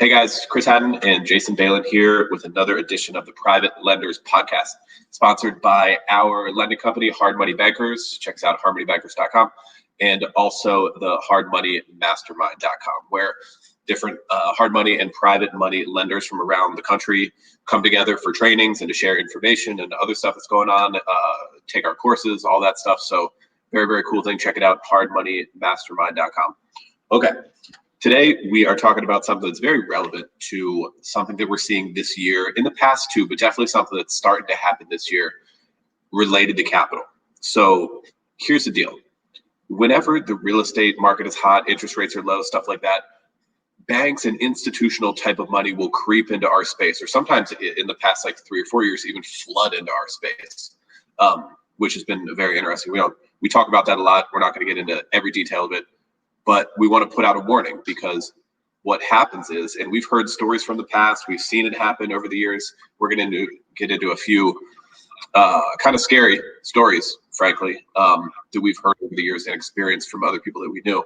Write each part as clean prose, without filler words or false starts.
Hey guys, Chris Haddon and Jason Balin here with another edition of the Private Lenders Podcast, sponsored by our lending company, Hard Money Bankers. Check us out, hardmoneybankers.com, and also the hardmoneymastermind.com, where different hard money and private money lenders from around the country come together for trainings and to share information and other stuff that's going on, take our courses, all that stuff. So very, very cool thing. Check it out, hardmoneymastermind.com. Okay. Today, we are talking about something that's very relevant to something that we're seeing this year, in the past too, but definitely something that's starting to happen this year related to capital. So here's the deal. Whenever the real estate market is hot, interest rates are low, stuff like that, banks and institutional type of money will creep into our space, or sometimes in the past like 3 or 4 years, even flood into our space, which has been very interesting. We talk about that a lot. We're not going to get into every detail of it. But we want to put out a warning, because what happens is, and we've heard stories from the past, we've seen it happen over the years. We're going to get into a few kind of scary stories, frankly, that we've heard over the years and experienced from other people that we knew.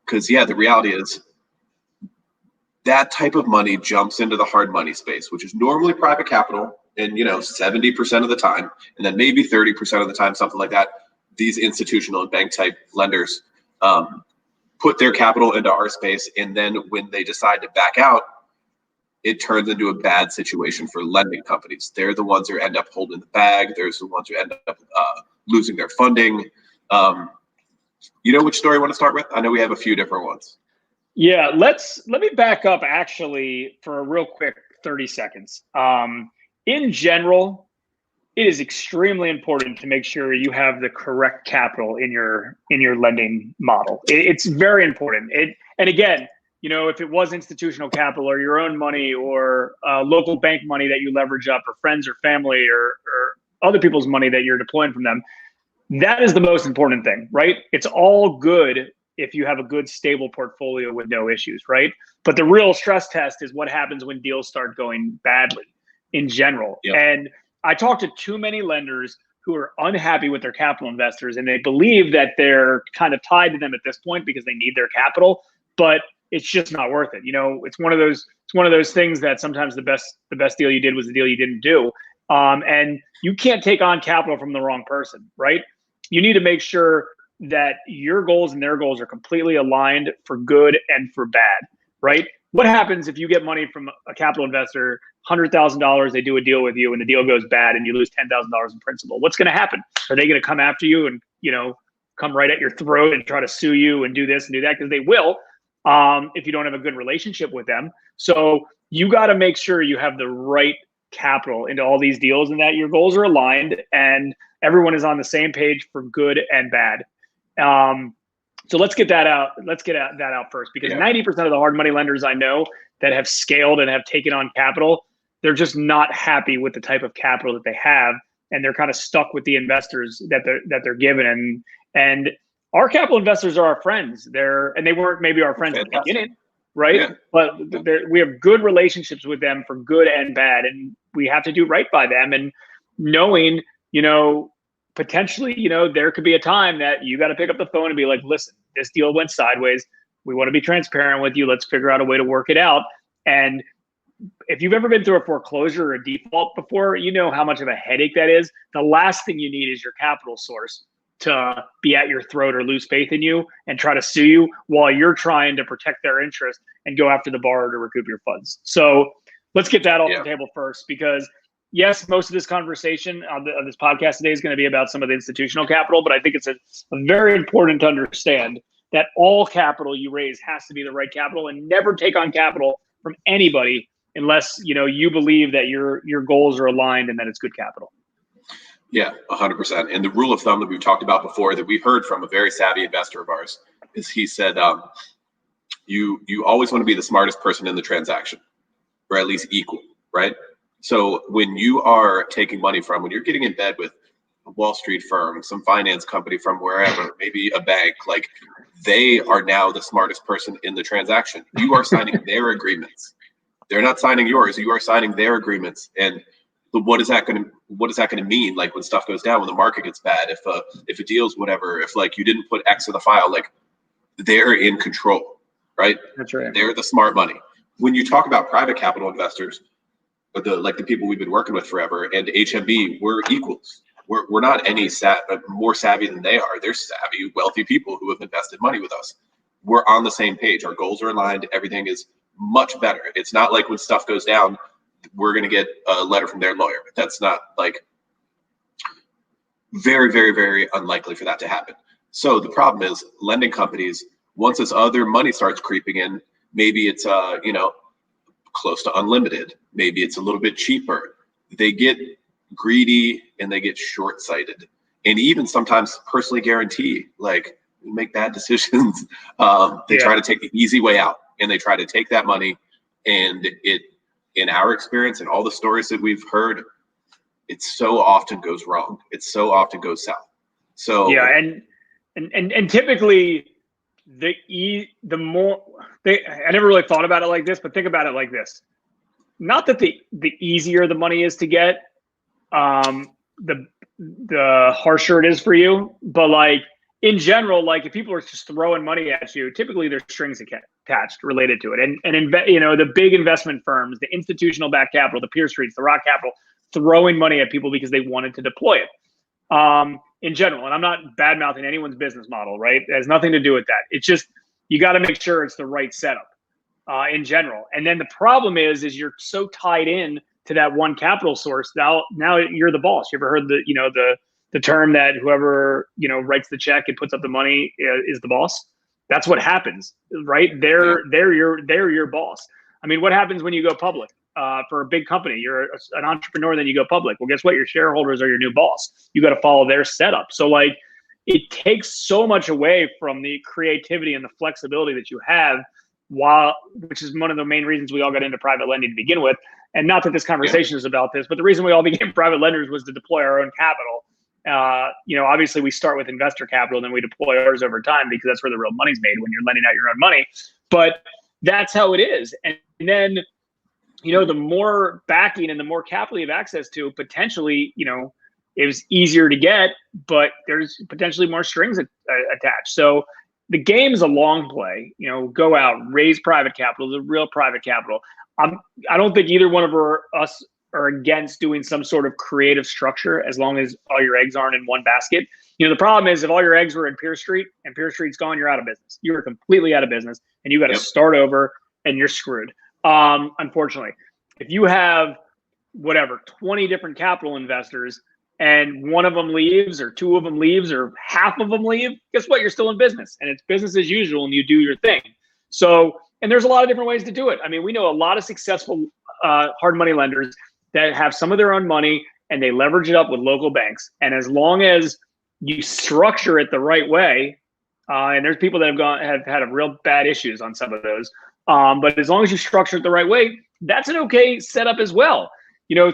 Because, yeah, the reality is that type of money jumps into the hard money space, which is normally private capital, and 70% of the time, and then maybe 30% of the time, something like that, these institutional and bank type lenders put their capital into our space, and then when they decide to back out, it turns into a bad situation for lending companies. They're the ones who end up holding the bag. They're the ones who end up losing their funding. You know which story I want to start with? I know we have a few different ones. Yeah, let me back up actually for a real quick 30 seconds. In general, it is extremely important to make sure you have the correct capital in your lending model. It's very important. And again, if it was institutional capital or your own money or local bank money that you leverage up, or friends or family or other people's money that you're deploying from them, that is the most important thing, right? It's all good if you have a good, stable portfolio with no issues, right? But the real stress test is what happens when deals start going badly in general. Yep. And I talk to too many lenders who are unhappy with their capital investors, and they believe that they're kind of tied to them at this point because they need their capital, but it's just not worth it. It's one of those things that sometimes the best deal you did was the deal you didn't do. And you can't take on capital from the wrong person, right? You need to make sure that your goals and their goals are completely aligned for good and for bad, right? What happens if you get money from a capital investor, $100,000, they do a deal with you and the deal goes bad and you lose $10,000 in principal? What's going to happen? Are they going to come after you and, come right at your throat and try to sue you and do this and do that? Because they will, if you don't have a good relationship with them. So you got to make sure you have the right capital into all these deals and that your goals are aligned and everyone is on the same page for good and bad. So let's get that out. Let's get that out first, because 90% of the hard money lenders I know that have scaled and have taken on capital, they're just not happy with the type of capital that they have, and they're kind of stuck with the investors that they're given. And our capital investors are our friends. They weren't maybe our friends at the beginning, right? Yeah. But we have good relationships with them for good and bad, and we have to do right by them. And knowing, potentially, there could be a time that you got to pick up the phone and be like, listen, this deal went sideways. We want to be transparent with you. Let's figure out a way to work it out. And if you've ever been through a foreclosure or a default before, you know how much of a headache that is. The last thing you need is your capital source to be at your throat or lose faith in you and try to sue you while you're trying to protect their interest and go after the borrower to recoup your funds. So let's get that off the table first, because yes, most of this conversation on this podcast today is going to be about some of the institutional capital, but I think it's a very important to understand that all capital you raise has to be the right capital, and never take on capital from anybody unless you believe that your goals are aligned and that it's good capital. Yeah, 100%. And the rule of thumb that we've talked about before, that we heard from a very savvy investor of ours, is he said, you always want to be the smartest person in the transaction, or at least equal, right? So when you are taking money from, when you're getting in bed with a Wall Street firm, some finance company from wherever, maybe a bank, like, they are now the smartest person in the transaction. You are signing their agreements. They're not signing yours. You are signing their agreements. And what is that going to mean? Like, when stuff goes down, when the market gets bad, if a deal's whatever, if like you didn't put X in the file, like, they're in control. right? That's right. They're the smart money. When you talk about private capital investors, the people we've been working with forever, and HMB, we're equals. We're not any more savvy than they are. They're savvy, wealthy people who have invested money with us. We're on the same page. Our goals are aligned. Everything is much better. It's not like when stuff goes down, we're going to get a letter from their lawyer. That's not like very, very, very unlikely for that to happen. So the problem is lending companies, once this other money starts creeping in, maybe it's, close to unlimited. Maybe it's a little bit cheaper. They get greedy and they get short-sighted, and even sometimes personally guarantee, like, make bad decisions. They try to take the easy way out, and they try to take that money, and it, in our experience and all the stories that we've heard, it so often goes wrong. It so often goes south. So yeah, and typically I never really thought about it like this, but think about it like this. Not that the easier the money is to get, the harsher it is for you, but like in general, like if people are just throwing money at you, typically there's strings attached related to it. And the big investment firms, the institutional backed capital, the Peer Streets, the Rock Capital, throwing money at people because they wanted to deploy it. In general, and I'm not bad mouthing anyone's business model, right? It has nothing to do with that. It's just, you got to make sure it's the right setup in general. And then the problem is you're so tied in to that one capital source. Now you're the boss. You ever heard the term that whoever, writes the check and puts up the money is the boss? That's what happens, right? They're your boss. I mean, what happens when you go public? For a big company, you're an entrepreneur, then you go public. Well, guess what? Your shareholders are your new boss. You got to follow their setup. So like, it takes so much away from the creativity and the flexibility that you have, which is one of the main reasons we all got into private lending to begin with. And not that this conversation is about this, but the reason we all became private lenders was to deploy our own capital. Obviously we start with investor capital, then we deploy ours over time because that's where the real money's made, when you're lending out your own money. But that's how it is. And then, the more backing and the more capital you have access to, potentially, it was easier to get, but there's potentially more strings attached. So the game is a long play. Go out, raise private capital, the real private capital. I don't think either one of us are against doing some sort of creative structure, as long as all your eggs aren't in one basket. The problem is if all your eggs were in Peer Street and Peer Street's gone, you're out of business. You are completely out of business, and you got to start over, and you're screwed. Unfortunately, if you have 20 different capital investors and one of them leaves or two of them leaves or half of them leave, guess what? You're still in business, and it's business as usual, and you do your thing. So, and there's a lot of different ways to do it. I mean, we know a lot of successful hard money lenders that have some of their own money and they leverage it up with local banks. And as long as you structure it the right way, and there's people that have had real bad issues on some of those. But as long as you structure it the right way, that's an okay setup as well.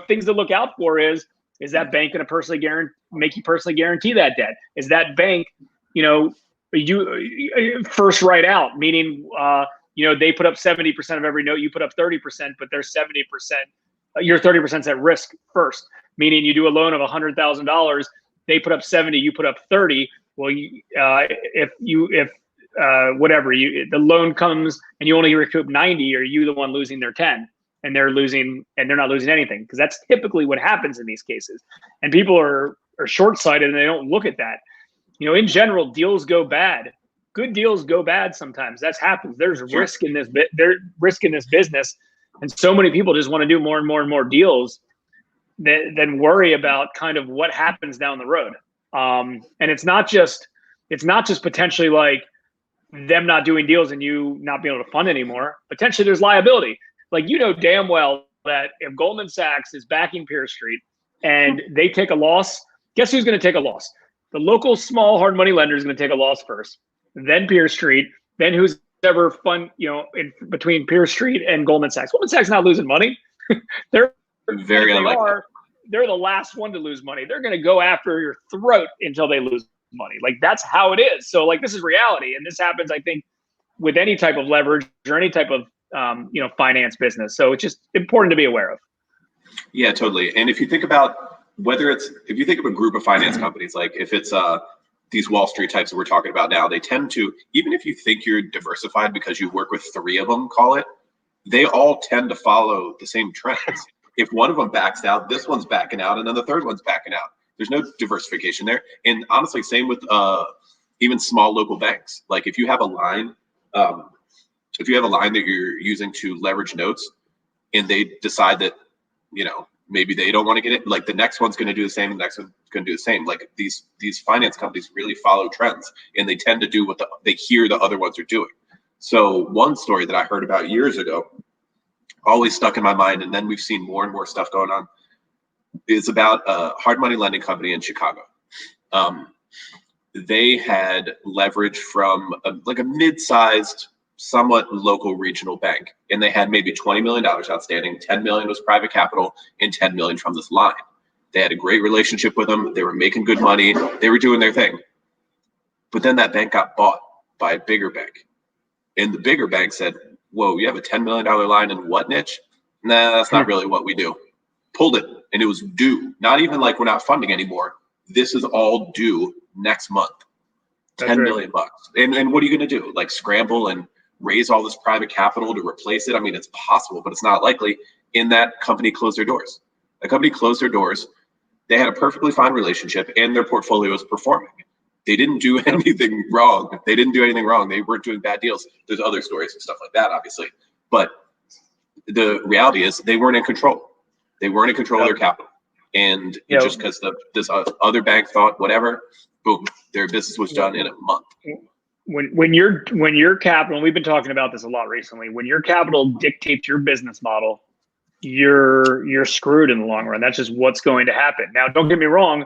Things to look out for is that bank going to make you personally guarantee that debt? Is that bank, you first right out, meaning, they put up 70% of every note, you put up 30%, but they're 70%, your 30% is at risk first, meaning you do a loan of $100,000, they put up 70, you put up 30. Well, if the loan comes and you only recoup 90, are you the one losing their 10 and they're not losing anything? Because that's typically what happens in these cases. And people are short-sighted and they don't look at that. In general, deals go bad. Good deals go bad sometimes. That happens. There's risk in this business. And so many people just want to do more and more and more deals than worry about kind of what happens down the road. And it's not just potentially like them not doing deals and you not being able to fund anymore. Potentially there's liability. Like, damn well that if Goldman Sachs is backing Peer Street and they take a loss, guess who's going to take a loss? The local small hard money lender is going to take a loss first, then Peer Street, then who's ever fund, in between Peer Street and Goldman Sachs. Goldman Sachs not losing money. They're very unlikely. They're the last one to lose money. They're going to go after your throat until they lose money. Like, that's how it is. So like, this is reality. And this happens, I think, with any type of leverage or any type of, finance business. So it's just important to be aware of. Yeah, totally. And if you think about if you think of a group of finance companies, like if it's these Wall Street types that we're talking about now, they tend to, even if you think you're diversified because you work with 3 of them, call it, they all tend to follow the same trends. If one of them backs out, this one's backing out, and then the third one's backing out. There's no diversification there. And honestly, same with even small local banks. Like if you have a line, that you're using to leverage notes, and they decide that, maybe they don't want to get it, like the next one's going to do the same, the next one's going to do the same. Like these finance companies really follow trends, and they tend to do what they hear the other ones are doing. So one story that I heard about years ago, always stuck in my mind, and then we've seen more and more stuff going on, is about a hard money lending company in Chicago. They had leverage from a mid-sized, somewhat local regional bank, and they had maybe $20 million outstanding. 10 million was private capital and 10 million from this line. They had a great relationship with them. They were making good money. They were doing their thing. But then that bank got bought by a bigger bank. And the bigger bank said, whoa, you have a $10 million line in what niche? Nah, that's not really what we do. Pulled it, and it was due. Not even like we're not funding anymore. This is all due next month. That's $10 million bucks. And what are you going to do? Like scramble and raise all this private capital to replace it? I mean, it's possible, but it's not likely. And that company closed their doors. The company closed their doors. They had a perfectly fine relationship, and their portfolio was performing. They didn't do anything wrong. They didn't do anything wrong. They weren't doing bad deals. There's other stories and stuff like that, obviously. But the reality is they weren't in control. They weren't in control of their capital. And just because this other bank thought whatever, boom, their business was done in a month. When your capital, and we've been talking about this a lot recently, when your capital dictates your business model, you're screwed in the long run. That's just what's going to happen. Now, don't get me wrong.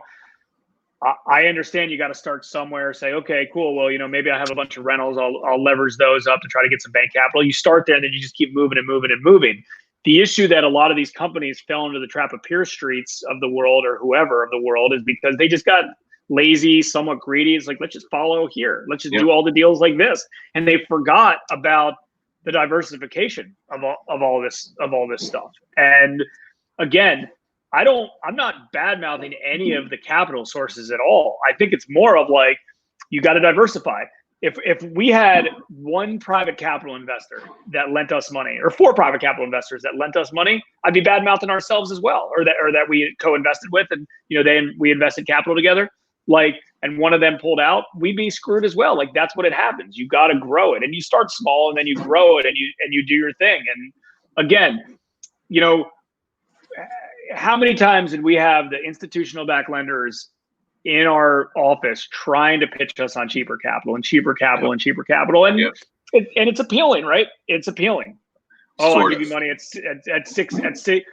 I understand you got to start somewhere. Say, okay, cool. Well, maybe I have a bunch of rentals. I'll leverage those up to try to get some bank capital. You start there, and then you just keep moving and moving and moving. The issue that a lot of these companies fell into the trap of Peer Streets of the world, or whoever of the world, is because they just got lazy, somewhat greedy. It's like, let's just follow here. Let's just do all the deals like this, and they forgot about the diversification of all this stuff. And again, I'm not bad mouthing any of the capital sources at all. I think it's more of like, you got to diversify. If we had one private capital investor that lent us money, or 4 private capital investors that lent us money, I'd be bad mouthing ourselves as well, or that we co-invested with, and we invested capital together. Like, and one of them pulled out, we'd be screwed as well. Like, that's what it happens. You got to grow it, and you start small, and then you grow it, and you do your thing. And again, how many times did we have the institutional back lenders in our office trying to pitch us on cheaper capital and cheaper capital and cheaper capital? And it's appealing, right? It's appealing. Oh, I'll give you money at six.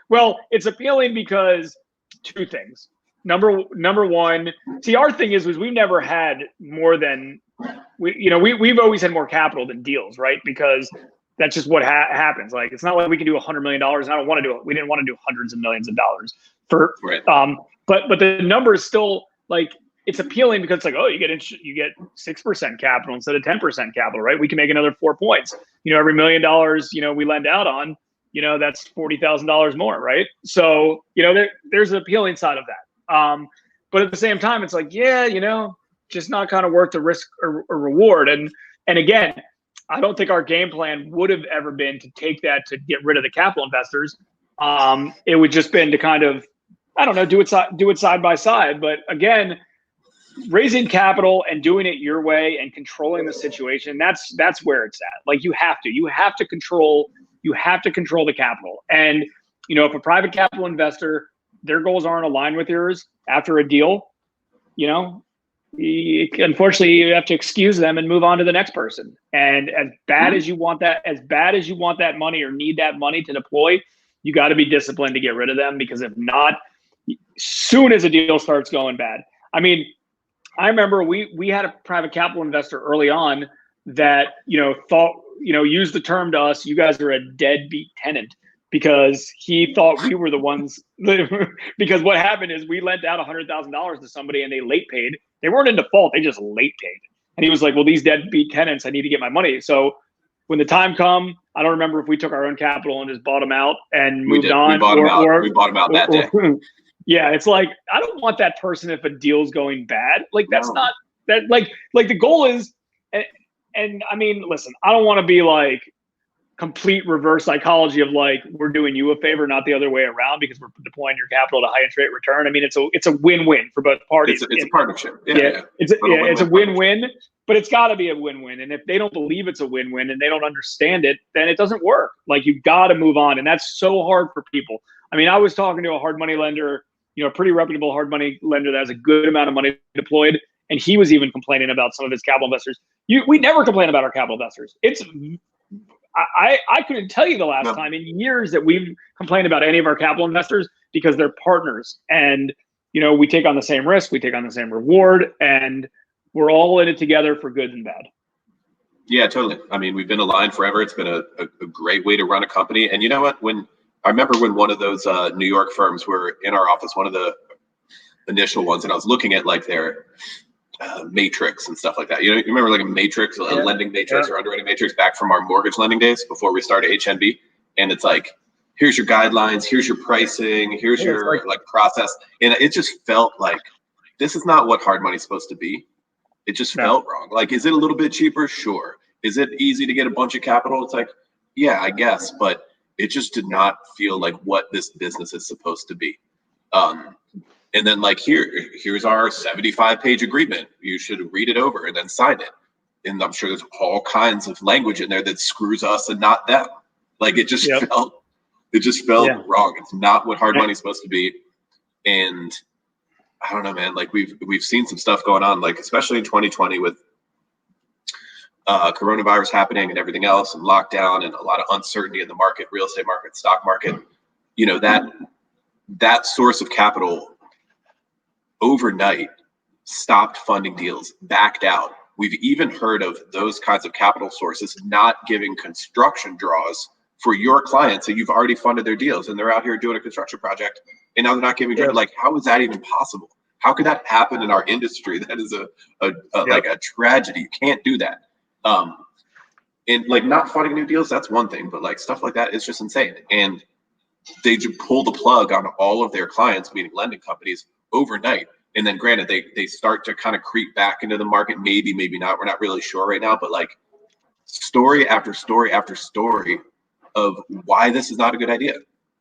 Well, it's appealing because 2 things. Number one, see, our thing is we've never had more than we've always had more capital than deals, right? Because that's just what happens. Like, it's not like we can do $100 million. I don't want to do it. We didn't want to do hundreds of millions of dollars for, but the number is still like, it's appealing because it's like, oh, you get 6% capital instead of 10% capital, right? We can make another 4 points. Every $1 million, we lend out on, that's $40,000 more, right? So, there's an appealing side of that. But at the same time, it's like, just not kind of worth the risk or reward. And again, I don't think our game plan would have ever been to take that to get rid of the capital investors. It would just been to kind of, I don't know, do it side by side. But again, raising capital and doing it your way and controlling the situation, that's where it's at. Like, you have to control the capital. And if a private capital investor, their goals aren't aligned with yours after a deal, unfortunately, you have to excuse them and move on to the next person. And as bad as you want that money or need that money to deploy, you got to be disciplined to get rid of them, because if not, soon as a deal starts going bad. I mean, I remember we had a private capital investor early on that, thought, used the term to us, you guys are a deadbeat tenant, because he thought we were the ones because what happened is we lent out $100,000 to somebody and they late paid. They weren't in default, they just late paid. And he was like, well, these deadbeat tenants, I need to get my money. So when the time come, I don't remember if we took our own capital and just bought them out and moved on. We bought them out that day. Yeah, it's like, I don't want that person if a deal's going bad. Like, that's That like the goal is, and I mean, listen, I don't want to be like complete reverse psychology of like we're doing you a favor, not the other way around, because we're deploying your capital to high interest rate return. I mean, it's a win-win for both parties. It's a partnership. Yeah. It's a win-win, but it's got to be a win-win. And if they don't believe it's a win-win and they don't understand it, then it doesn't work. Like, you've got to move on, and that's so hard for people. I mean, I was talking to a hard money lender, a pretty reputable hard money lender that has a good amount of money deployed, and he was even complaining about some of his capital investors. We never complain about our capital investors. I couldn't tell you the last time in years that we've complained about any of our capital investors, because they're partners, and we take on the same risk, we take on the same reward, and we're all in it together for good and bad. Yeah, totally. I mean, we've been aligned forever. It's been a great way to run a company. And you know what? I remember when one of those New York firms were in our office, one of the initial ones, and I was looking at like their matrix and stuff like that. You remember like a matrix, a lending matrix or underwriting matrix back from our mortgage lending days before we started HNB. And it's like, here's your guidelines, here's your pricing, here's your like process. And it just felt like, this is not what hard money is supposed to be. It just felt wrong. Like, is it a little bit cheaper? Sure. Is it easy to get a bunch of capital? It's like, yeah, I guess, but it just did not feel like what this business is supposed to be. And then like, here's our 75-page agreement. You should read it over and then sign it. And I'm sure there's all kinds of language in there that screws us and not them. Like, it just felt wrong. It's not what hard money is supposed to be. And I don't know, man, like we've seen some stuff going on, like especially in 2020 with coronavirus happening and everything else, and lockdown, and a lot of uncertainty in the market, real estate market, stock market. That source of capital overnight stopped funding deals, backed out. We've even heard of those kinds of capital sources not giving construction draws for your clients that you've already funded their deals, and they're out here doing a construction project, and now they're not giving draws. Like, how is that even possible? How could that happen in our industry? That is like a tragedy. You can't do that. And like, not funding new deals, that's one thing, but like stuff like that is just insane. And they just pull the plug on all of their clients, meaning lending companies, overnight. And then granted, they start to kind of creep back into the market. Maybe not. We're not really sure right now, but like story after story after story of why this is not a good idea.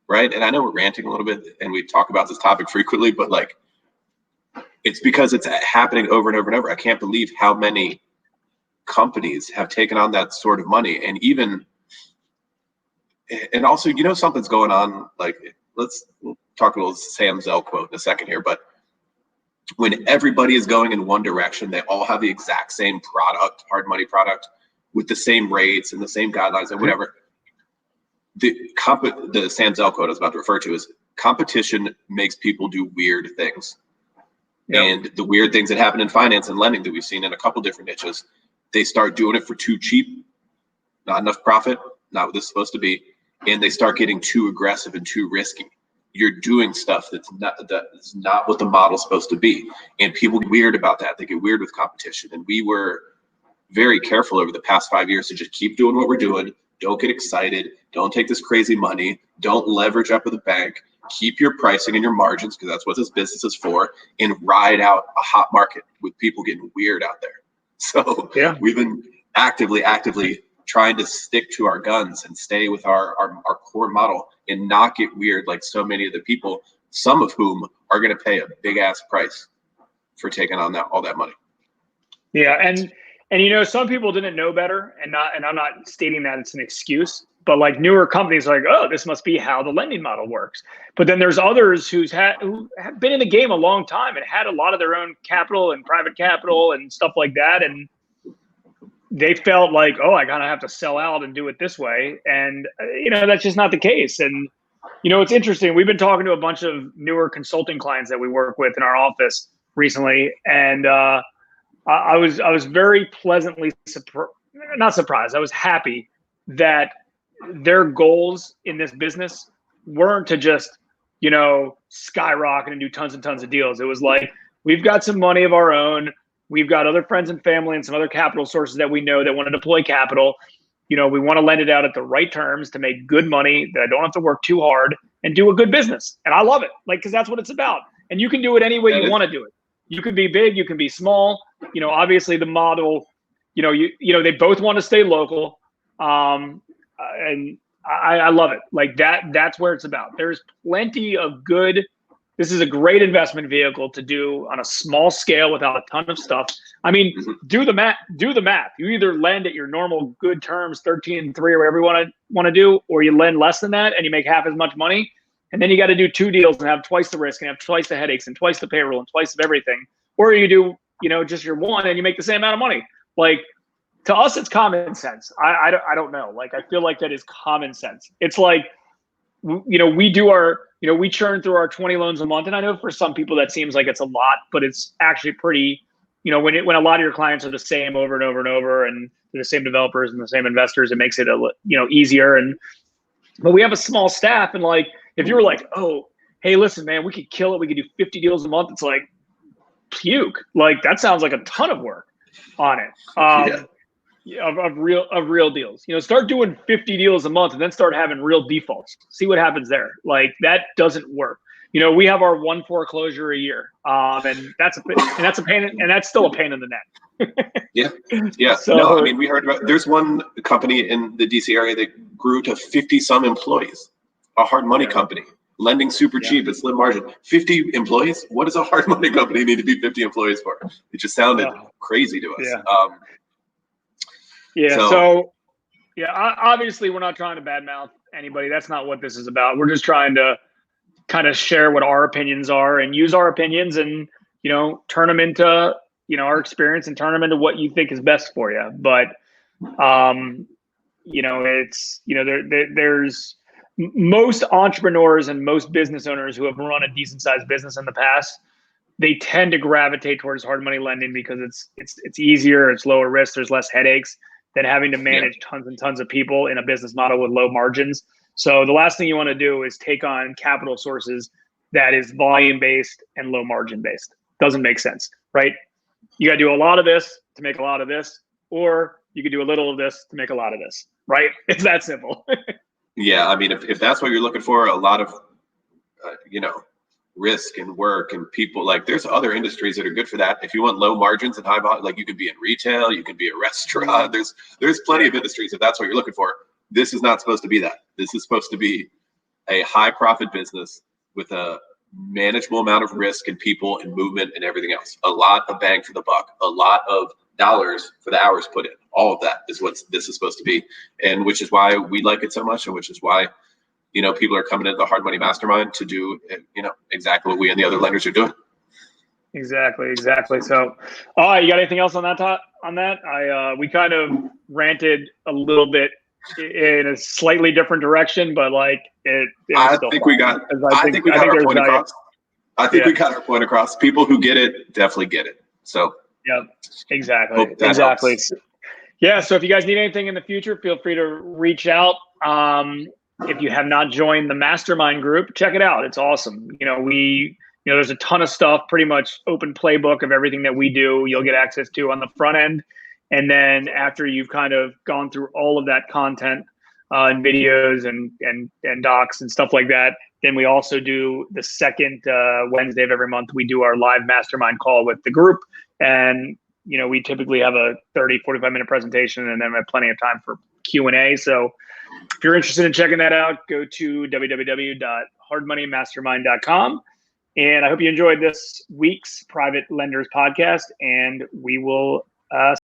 Right. And I know we're ranting a little bit and we talk about this topic frequently, but like, it's because it's happening over and over and over. I can't believe how many companies have taken on that sort of money. And also, something's going on. Like, we'll talk a little Sam Zell quote in a second here, but when everybody is going in one direction, they all have the exact same product, hard money product, with the same rates and the same guidelines and whatever. The Sam Zell quote I was about to refer to is, competition makes people do weird things. Yep. And the weird things that happen in finance and lending that we've seen in a couple different niches, they start doing it for too cheap, not enough profit, not what this is supposed to be, and they start getting too aggressive and too risky. You're doing stuff that's not what the model's supposed to be. And people get weird about that. They get weird with competition. And we were very careful over the past 5 years to just keep doing what we're doing. Don't get excited. Don't take this crazy money. Don't leverage up with the bank. Keep your pricing and your margins, because that's what this business is for, and ride out a hot market with people getting weird out there. So we've been actively trying to stick to our guns and stay with our core model and not get weird like so many of the people, some of whom are going to pay a big ass price for taking on all that money. Yeah, and some people didn't know better, and I'm not stating that it's an excuse, but like newer companies are like, oh, this must be how the lending model works. But then there's others who have been in the game a long time and had a lot of their own capital and private capital and stuff like that, and they felt like, oh, I kind of have to sell out and do it this way. And, that's just not the case. And, it's interesting. We've been talking to a bunch of newer consulting clients that we work with in our office recently. And I was very pleasantly not surprised. I was happy that their goals in this business weren't to just, skyrocket and do tons and tons of deals. It was like, we've got some money of our own. We've got other friends and family and some other capital sources that we know that want to deploy capital. We want to lend it out at the right terms to make good money that I don't have to work too hard and do a good business. And I love it, because that's what it's about. And you can do it any way you want to do it. You can be big, you can be small. obviously the model, they both want to stay local. And I love it. Like that's where it's about. There's plenty of good. This is a great investment vehicle to do on a small scale without a ton of stuff. I mean, do the math. You either lend at your normal good terms, 13.3 or whatever you want to do, or you lend less than that and you make half as much money. And then you got to do 2 deals and have twice the risk and have twice the headaches and twice the payroll and twice of everything. Or you do, just your one and you make the same amount of money. Like, to us, it's common sense. I don't know. Like, I feel like that is common sense. It's like, we do our, we churn through our 20 loans a month. And I know for some people that seems like it's a lot, but it's actually pretty, when a lot of your clients are the same over and over and over, and they're the same developers and the same investors, it makes it easier. But we have a small staff, and like, if you were like, oh, hey, listen, man, we could kill it. We could do 50 deals a month. It's like, puke. Like, that sounds like a ton of work on it. Of real deals. Start doing 50 deals a month and then start having real defaults. See what happens there. Like, that doesn't work. We have our 1 foreclosure a year, and that's a pain, and that's still a pain in the neck. Yeah. So, no, I mean, we heard about. There's one company in the DC area that grew to 50 some employees. A hard money company, lending super cheap at slim margin. 50 employees. What does a hard money company need to be 50 employees for? It just sounded crazy to us. So obviously we're not trying to badmouth anybody. That's not what this is about. We're just trying to kind of share what our opinions are and use our opinions and, turn them into, our experience and turn them into what you think is best for you. But, it's, there's most entrepreneurs and most business owners who have run a decent sized business in the past, they tend to gravitate towards hard money lending because it's easier, it's lower risk, there's less headaches than having to manage tons and tons of people in a business model with low margins. So the last thing you want to do is take on capital sources that is volume based and low margin based. Doesn't make sense, right? You got to do a lot of this to make a lot of this, or you could do a little of this to make a lot of this, right? It's that simple. Yeah, I mean, if that's what you're looking for, a lot of, risk and work and people, like, there's other industries that are good for that. If you want low margins and high volume, like, you could be in retail, you could be a restaurant. There's plenty of industries if that's what you're looking for. This is not supposed to be that. This is supposed to be a high profit business with a manageable amount of risk and people and movement and everything else. A lot of bang for the buck, a lot of dollars for the hours put in. All of that is what this is supposed to be, and which is why we like it so much, and which is why people are coming into the Hard Money Mastermind to do exactly what we and the other lenders are doing. Exactly. So, you got anything else on that? We kind of ranted a little bit in a slightly different direction, but like I think we got our point across. I think we got our point across. People who get it definitely get it. So yeah, exactly. Helps. Yeah. So if you guys need anything in the future, feel free to reach out. If you have not joined the mastermind group, check it out. It's awesome. There's a ton of stuff, pretty much open playbook of everything that we do. You'll get access to on the front end. And then after you've kind of gone through all of that content and videos and docs and stuff like that, then we also do the second Wednesday of every month, we do our live mastermind call with the group. And, we typically have a 30, 45-minute presentation, and then we have plenty of time for Q&A. So if you're interested in checking that out, go to www.hardmoneymastermind.com. And I hope you enjoyed this week's Private Lenders podcast, and we will